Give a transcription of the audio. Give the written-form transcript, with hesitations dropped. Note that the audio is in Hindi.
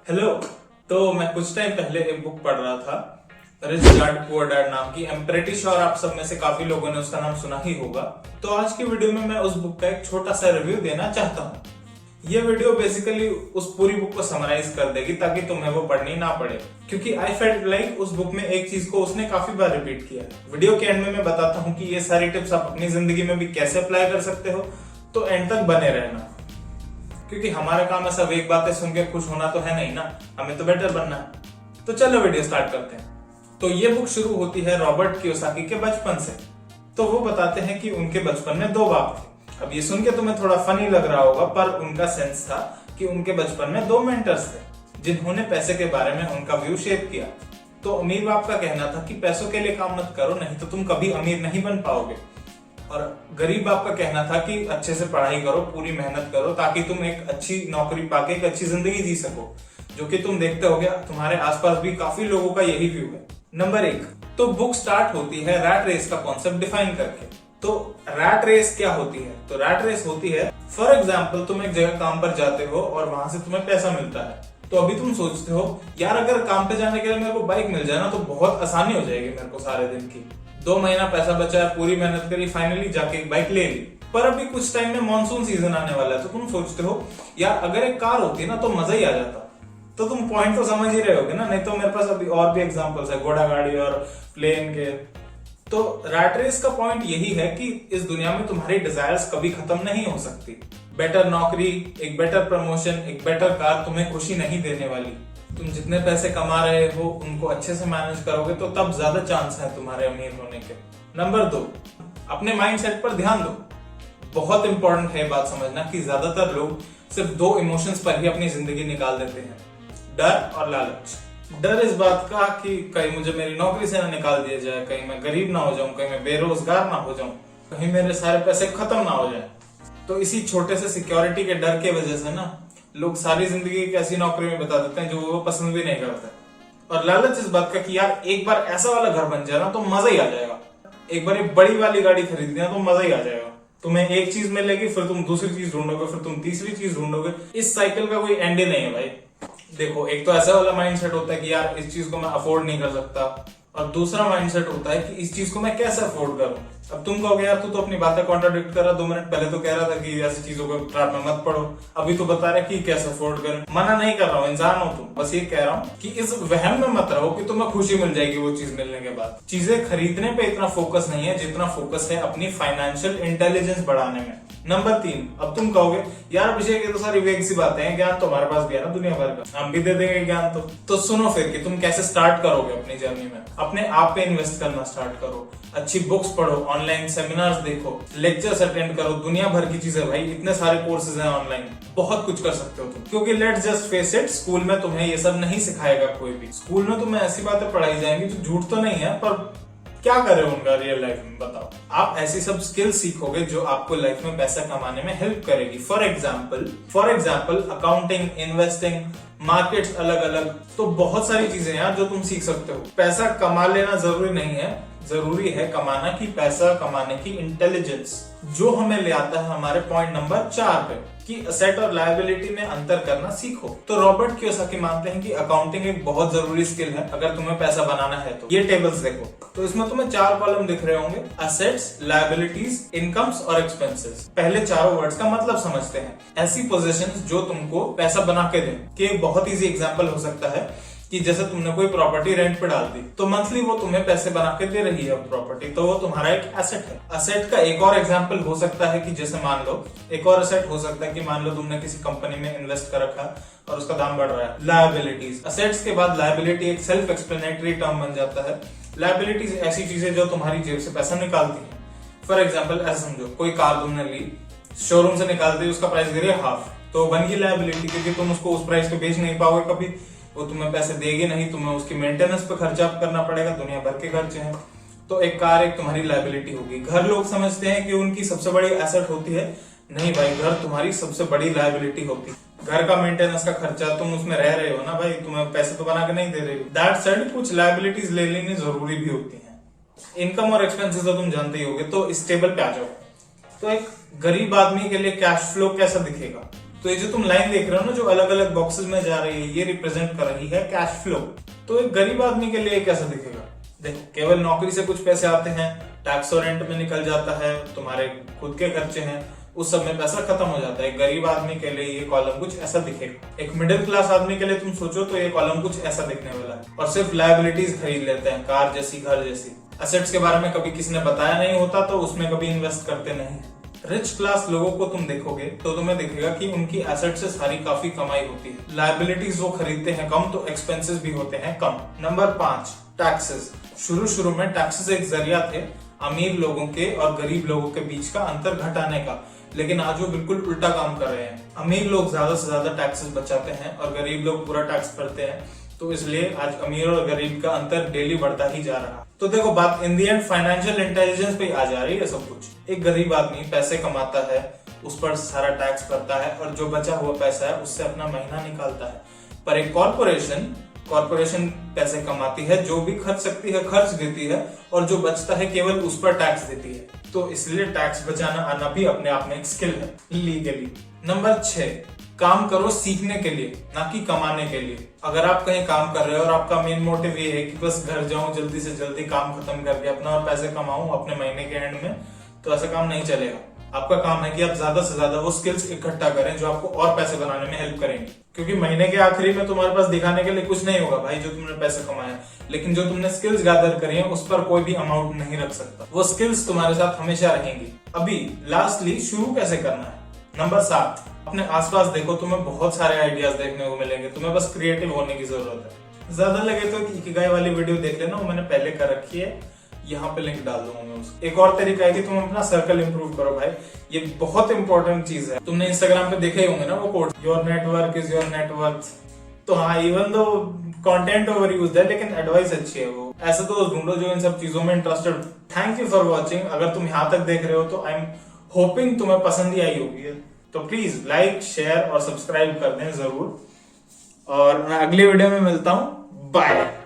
हेलो। तो मैं कुछ टाइम पहले एक बुक पढ़ रहा था, रिच डैड पुअर डैड नाम की। आई एम प्रेटी श्योर आप सब में से काफी लोगों ने उसका नाम सुना ही होगा। तो आज की वीडियो में मैं उस बुक का एक छोटा सा रिव्यू देना चाहता हूँ। ये वीडियो बेसिकली उस पूरी बुक को समराइज कर देगी ताकि तुम्हें वो पढ़नी ना पड़े, क्योंकि आई फेल्ट लाइक उस बुक में एक चीज को उसने काफी बार रिपीट किया। वीडियो के एंड में मैं बताता हूँ कि ये सारी टिप्स आप अपनी जिंदगी में भी कैसे अप्लाई कर सकते हो, तो एंड तक बने रहना, क्योंकि हमारा काम ऐसा वेग बातें सुन के खुश होना तो है नहीं ना, हमें तो बेटर बनना है। तो चलो वीडियो स्टार्ट करते हैं। तो ये बुक शुरू होती है रॉबर्ट कियोसाकी के बचपन से। तो वो बताते हैं कि उनके बचपन में दो बाप थे। अब ये सुन के तुम्हें थोड़ा फनी लग रहा होगा, पर उनका सेंस था कि उनके बचपन में दो मेंटर्स थे जिन्होंने पैसे के बारे में उनका व्यू शेप किया। तो अमीर बाप का कहना था कि पैसों के लिए काम मत करो, नहीं तो तुम कभी अमीर नहीं बन पाओगे। और गरीब बाप का कहना था कि अच्छे से पढ़ाई करो, पूरी मेहनत करो, ताकि तुम एक अच्छी नौकरी पाके एक अच्छी जिंदगी जी सको, जो कि तुम देखते होगे तुम्हारे आसपास भी काफी लोगों का यही व्यू है। नंबर 1, तो बुक स्टार्ट होती है रैट रेस का कॉन्सेप्ट डिफाइन करके। तो रैट रेस क्या होती है? तो रैट रेस होती है, फॉर एग्जाम्पल तुम एक जगह काम पर जाते हो और वहां से तुम्हें पैसा मिलता है। तो अभी तुम सोचते हो यार अगर काम पे जाने के लिए मेरे को बाइक मिल जाए ना तो बहुत आसानी हो जाएगी मेरे को सारे दिन की। 2 महीना पैसा बचाया, पूरी मेहनत करी, फाइनली जाके एक बाइक ले ली। पर अभी कुछ टाइम में मानसून सीजन आने वाला है, तो तुम सोचते हो यार अगर एक कार होती ना तो मजा ही आ जाता। तो तुम पॉइंट तो समझ ही रहे होगे ना, नहीं तो मेरे पास अभी और भी एग्जांपल्स है, घोड़ा गाड़ी और प्लेन के। तो रैट रेस का पॉइंट यही है कि इस दुनिया में तुम्हारी डिजायर्स कभी खत्म नहीं हो सकती। बेटर नौकरी, एक बेटर प्रमोशन, एक बेटर कार तुम्हें खुशी नहीं देने वाली। तुम जितने पैसे कमा रहे हो उनको अच्छे से मैनेज करोगे तो तब ज्यादा चांस है तुम्हारे अमीर होने के। नंबर 2, अपने माइंडसेट पर ध्यान दो। बहुत इंपॉर्टेंट है बात समझना कि ज्यादातर लोग सिर्फ 2 इमोशंस पर ही अपनी जिंदगी निकाल देते हैं, डर और लालच। डर इस बात का कि कहीं मुझे मेरी नौकरी से ना निकाल दिया जाए, कहीं मैं गरीब ना हो जाऊं, कहीं मैं बेरोजगार ना हो जाऊं, कहीं मेरे सारे पैसे खत्म ना हो जाए। तो इसी छोटे से सिक्योरिटी के डर के वजह से ना लोग सारी जिंदगी एक ऐसी नौकरी में बिता देते हैं जो वो पसंद भी नहीं करते। और लालच इस बात का कि यार एक बार ऐसा वाला घर बन जाए ना तो मजा ही आ जाएगा, एक बार एक बड़ी वाली गाड़ी खरीद लिया तो मजा ही आ जाएगा। तुम्हें एक चीज मिलेगी, फिर तुम दूसरी चीज ढूंढोगे, फिर तुम तीसरी चीज ढूंढोगे। इस साइकिल का कोई एंड ही नहीं है भाई। देखो, एक तो ऐसा वाला माइंडसेट होता है कि यार इस चीज को मैं अफोर्ड नहीं कर सकता, और दूसरा माइंडसेट होता है कि इस चीज को मैं कैसे अफोर्ड करूं। अब तुम कहोगे यार तू तो अपनी बातें कॉन्ट्राडिक्ट कर रहा, 2 मिनट पहले तो कह रहा था कि ऐसी चीजों को ट्रैप में मत पड़ो, अभी तो बता रहा है कि कैसे अफोर्ड करें। मना नहीं कर रहा हूँ, इंसान हो तुम, बस ये कह रहा हूँ कि इस वहम में मत रहो कि तुम्हें खुशी मिल जाएगी वो चीज मिलने के बाद। चीजें खरीदने पे इतना फोकस नहीं है जितना फोकस है अपनी फाइनेंशियल इंटेलिजेंस बढ़ाने में। नंबर 3, अब तुम कहोगे यार अभिषेक ये तो सारी वेग सी बातें हैं, ज्ञान तो हमारे पास भी है ना दुनिया भर का, हम भी दे देंगे ज्ञान। तो सुनो फिर कि तुम कैसे स्टार्ट करोगे अपनी जर्नी में। अपने आप पे इन्वेस्ट करना स्टार्ट करो, अच्छी बुक्स पढ़ो, ऑनलाइन सेमिनार्स देखो, लेक्चर्स अटेंड करो, दुनिया भर की चीजें, भाई इतने सारे कोर्सेज हैं ऑनलाइन, बहुत कुछ कर सकते हो तुम। क्योंकि let's just face it, school में तुम्हें ये सब नहीं सिखाएगा कोई भी। स्कूल में तुम्हें ऐसी बातें पढ़ाई जाएंगी जो झूठ तो नहीं है, पर क्या करे उनका रियल लाइफ में, बताओ। आप ऐसी सब स्किल सीखोगे जो आपको लाइफ में पैसा कमाने में हेल्प करेगी। For example accounting, investing, markets अलग अलग, तो बहुत सारी चीजें हैं जो तुम सीख सकते हो। पैसा कमा लेना जरूरी नहीं है, जरूरी है कमाना की पैसा कमाने की इंटेलिजेंस, जो हमें ले आता है हमारे पॉइंट नंबर 4 पे कि असेट और लायबिलिटी में अंतर करना सीखो। तो रॉबर्ट कियोसाकी मानते हैं कि अकाउंटिंग एक बहुत जरूरी स्किल है अगर तुम्हें पैसा बनाना है। तो ये टेबल्स देखो, तो इसमें तुम्हें 4 कॉलम दिख रहे होंगे, असेट्स, लायबिलिटीज, इनकम्स और एक्सपेंसेस। पहले चारों वर्ड्स का मतलब समझते हैं। ऐसी पोजीशंस जो तुमको पैसा बना के दें, कि एक बहुत इजी एग्जांपल हो सकता है कि जैसे तुमने कोई प्रॉपर्टी रेंट पे डाल दी, तो मंथली वो तुम्हें पैसे बना के दे रही है प्रॉपर्टी, तो वो तुम्हारा एक एसेट है। असेट का एक और एग्जांपल हो सकता है कि जैसे मान लो, एक और एसेट हो सकता है कि मान लो तुमने किसी कंपनी में इन्वेस्ट कर रखा और उसका दाम बढ़ रहा है। लायबिलिटीज, असेट्स के बाद लायबिलिटी एक सेल्फ एक्सप्लेनेटरी टर्म बन जाता है। लायबिलिटीज ऐसी चीजें जो तुम्हारी जेब से पैसा निकालती है। फॉर एग्जाम्पल ऐसा समझो, कोई कार तुमने ली, शोरूम से निकाल दी, उसका प्राइस गिरे हाफ, तो बन गई लायबिलिटी, क्योंकि तुम उसको उस प्राइस पे बेच नहीं पाओगे कभी, वो तुम्हें पैसे देगी नहीं, तुम्हें उसकी मेंटेनेंस पे खर्चा करना पड़ेगा, दुनिया भर के खर्चे हैं। तो एक कार एक तुम्हारी लायबिलिटी होगी। घर लोग समझते हैं कि उनकी सबसे बड़ी एसेट होती है, नहीं भाई, घर तुम्हारी सबसे बड़ी लायबिलिटी होती है। घर का मेंटेनेंस का खर्चा, तुम उसमें रह रहे हो ना भाई, तुम्हें पैसे तो बना के नहीं दे रहे हो। दैट सेड, कुछ लायबिलिटीज ले लेनी जरूरी भी होती है। इनकम और एक्सपेंसेस तो तुम जानते ही होगे। तो इस टेबल पे आ जाओ। तो एक गरीब आदमी के लिए कैश फ्लो कैसा दिखेगा? तो ये जो तुम लाइन देख रहे हो ना, जो अलग अलग बॉक्सेस में जा रही है, ये रिप्रेजेंट कर रही है कैश फ्लो। तो एक गरीब आदमी के लिए कैसा दिखेगा? देखो, केवल नौकरी से कुछ पैसे आते हैं, टैक्स और रेंट में निकल जाता है, तुम्हारे खुद के खर्चे हैं, उस सब में पैसा खत्म हो जाता है। एक गरीब आदमी के लिए ये कॉलम कुछ ऐसा दिखेगा। एक मिडिल क्लास आदमी के लिए तुम सोचो तो ये कॉलम कुछ ऐसा दिखने वाला है। और सिर्फ लायबिलिटीज खरीद लेते हैं, कार जैसी, घर जैसी। एसेट्स के बारे में कभी किसी ने बताया नहीं होता तो उसमें कभी इन्वेस्ट करते नहीं। रिच क्लास लोगों को तुम देखोगे तो तुम्हें दिखेगा कि उनकी एसेट से सारी काफी कमाई होती है। लायबिलिटीज वो खरीदते हैं कम, तो एक्सपेंसेस भी होते हैं कम। Number 5, taxes. शुरू में टैक्सेस एक जरिया थे अमीर लोगों के और गरीब लोगों के बीच का अंतर घटाने का, लेकिन आज वो बिल्कुल उल्टा काम कर रहे हैं। अमीर लोग ज्यादा से ज्यादा टैक्सेस बचाते हैं और गरीब लोग पूरा टैक्स भरते हैं, तो इसलिए आज अमीर और गरीब का अंतर डेली बढ़ता ही जा रहा। तो देखो, बात इन दी एंड फाइनेंशियल इंटेलिजेंस पे आ जा रही है सब कुछ। एक गरीब आदमी पैसे कमाता है, उस पर सारा टैक्स भरता है और जो बचा हुआ पैसा है उससे अपना महीना निकालता है। पर एक कॉर्पोरेशन पैसे कमाती है, जो भी खर्च सकती है खर्च देती है, और जो बचता है केवल उस पर टैक्स देती है। तो इसलिए टैक्स बचाना आना भी अपने आप में एक स्किल है लीगली। नंबर 6, काम करो सीखने के लिए, ना कि कमाने के लिए। अगर आप कहीं काम कर रहे हो और आपका मेन मोटिव ये है कि बस घर जाऊं, जल्दी से जल्दी काम खत्म करके अपना और पैसे कमाऊं अपने महीने के एंड में, तो ऐसा काम नहीं चलेगा। आपका काम है कि आप ज्यादा से ज्यादा वो स्किल्स इकट्ठा करें जो आपको और पैसे बनाने में हेल्प करेंगे। क्योंकि महीने के आखिरी में तुम्हारे पास दिखाने के लिए कुछ नहीं होगा भाई, जो तुमने पैसे कमाए, लेकिन जो तुमने स्किल्स गैदर करी है उस पर कोई भी अमाउंट नहीं रख सकता। वो स्किल्स तुम्हारे साथ हमेशा रहेंगी। अभी लास्टली शुरू कैसे करना है? नंबर 7, अपने आसपास देखो, तुम्हें बहुत सारे आइडियाज देखने को मिलेंगे, तुम्हें बस क्रिएटिव होने की जरूरत है। ज्यादा लगे तो इकिगाई वाली वीडियो देख लेना, वो मैंने पहले कर रखी है, यहाँ पे लिंक डाल दूंगा मैं उसको। एक और तरीका है कि तुम अपना सर्कल इंप्रूव करो भाई, ये बहुत इंपॉर्टेंट चीज है। तुमने इंस्टाग्राम पे देखे होंगे ना वो code, your network is your net worth. तो हाँ, even though content over used है, लेकिन एडवाइस अच्छी है वो। ऐसे तो ढूंढो जो इन सब चीजों में interested. Thank you for watching. अगर तुम यहाँ तक देख रहे हो तो आई एम होपिंग तुम्हें पसंद ही आई होगी। तो प्लीज लाइक, शेयर और सब्सक्राइब कर दें जरूर। और मैं अगली वीडियो में मिलता हूँ। बाय।